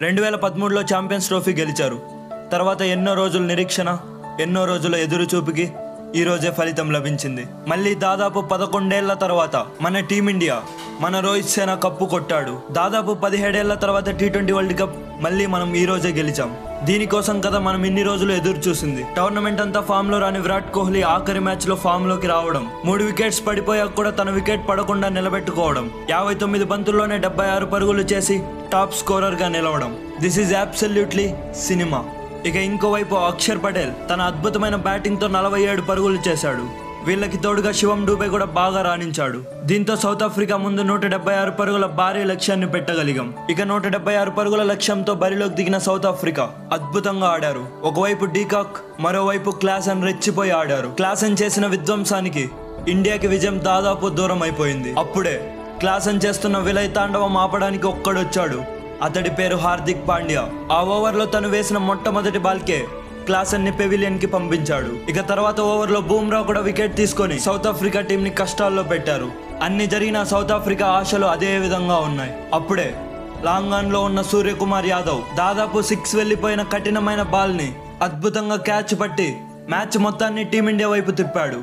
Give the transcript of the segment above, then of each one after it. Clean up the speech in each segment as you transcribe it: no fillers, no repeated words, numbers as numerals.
2013లో champions trophy గెలిచారు. తర్వాత ఎన్నో రోజుల నిరీక్షణ, ఎన్నో రోజుల ఎదురుచూపుకి ఈ రోజే ఫలితం లభించింది. మళ్ళీ దాదాపు 11 ఏళ్ల తర్వాత మన టీమిండియా, మన రోహిత్ సేన కప్పు కొట్టాడు. దాదాపు 17 ఏళ్ల తర్వాత T20 వరల్డ్ కప్ మళ్ళీ మనం ఈ రోజే గెలిచాం. దీనికోసం కదా మనం ఇన్ని రోజులు ఎదురు చూసింది. టోర్నమెంట్ అంతా ఫామ్ లో రాని విరాట్ కోహ్లీ ఆఖరి మ్యాచ్ లో ఫామ్ లోకి రావడం, 3 వికెట్స్ పడిపోయాక కూడా తన వికెట్ పడకుండా నిలబెట్టుకోవడం, 59 బంతుల్లోనే 76 పరుగులు చేసి టాప్ స్కోరర్ గా నిలవడం. This is absolutely cinema. ఇక ఇంకోవైపు అక్షర్ పటేల్ తన అద్భుతమైన బ్యాటింగ్ తో 47 పరుగులు చేశాడు. వీళ్ళకి తోడుగా శివం డూబే కూడా బాగా రాణించాడు. దీంతో సౌత్ ఆఫ్రికా ముందు 176 పరుగుల భారీ లక్ష్యాన్ని పెట్టగలిగాం. ఇక 176 పరుగుల లక్ష్యంతో బరిలోకి దిగిన సౌత్ ఆఫ్రికా అద్భుతంగా ఆడారు. ఒకవైపు డీకాక్, మరోవైపు క్లాసెన్ రెచ్చిపోయి ఆడారు. క్లాసెన్ చేసిన విధ్వంసానికి ఇండియాకి విజయం దాదాపు దూరం అయిపోయింది. అప్పుడే క్లాసెన్ చేస్తున్న విలయ తాండవం ఆపడానికి ఒక్కడొచ్చాడు. అతడి పేరు హార్దిక్ పాండ్యా. ఆ ఓవర్లో తను వేసిన మొట్టమొదటి బాల్కే క్లాసెన్ ని పెవిలియన్ కి పంపించాడు. ఇక తర్వాత ఓవర్లో బూమ్రా కూడా వికెట్ తీసుకొని సౌత్ ఆఫ్రికా టీం ని కష్టాల్లో పెట్టారు. అన్ని జరిగిన సౌత్ ఆఫ్రికా ఆశలు అదే విధంగా ఉన్నాయి. అప్పుడే లాంగ్ ఆన్ లో ఉన్న సూర్యకుమార్ యాదవ్ దాదాపు 6 వెళ్లిపోయిన కఠినమైన బాల్ ని అద్భుతంగా క్యాచ్ పట్టి మ్యాచ్ మొత్తాన్ని టీమిండియా వైపు తిప్పాడు.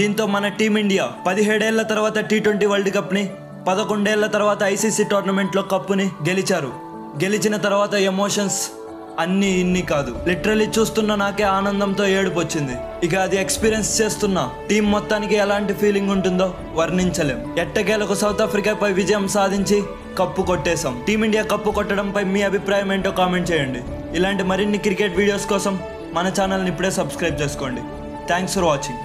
దీంతో మన టీమిండియా 17 ఏళ్ల తర్వాత T20 వరల్డ్ కప్ ని, 11 ఏళ్ల తర్వాత ICC టోర్నమెంట్ లో కప్పుని గెలిచారు. గెలిచిన తర్వాత ఎమోషన్స్ అన్నీ ఇన్ని కాదు, లిటరలీ చూస్తున్న నాకే ఆనందంతో ఏడుపు వచ్చింది. ఇక అది ఎక్స్పీరియన్స్ చేస్తున్న టీం మొత్తానికి ఎలాంటి ఫీలింగ్ ఉంటుందో వర్ణించలేం. ఎట్టకేలకు సౌత్ ఆఫ్రికాపై విజయం సాధించి కప్పు కొట్టేశాం. టీమిండియా కప్పు కొట్టడంపై మీ అభిప్రాయం ఏంటో కామెంట్ చేయండి. ఇలాంటి మరిన్ని క్రికెట్ వీడియోస్ కోసం మన ఛానల్ని ఇప్పుడే సబ్స్క్రైబ్ చేసుకోండి. Thanks for watching.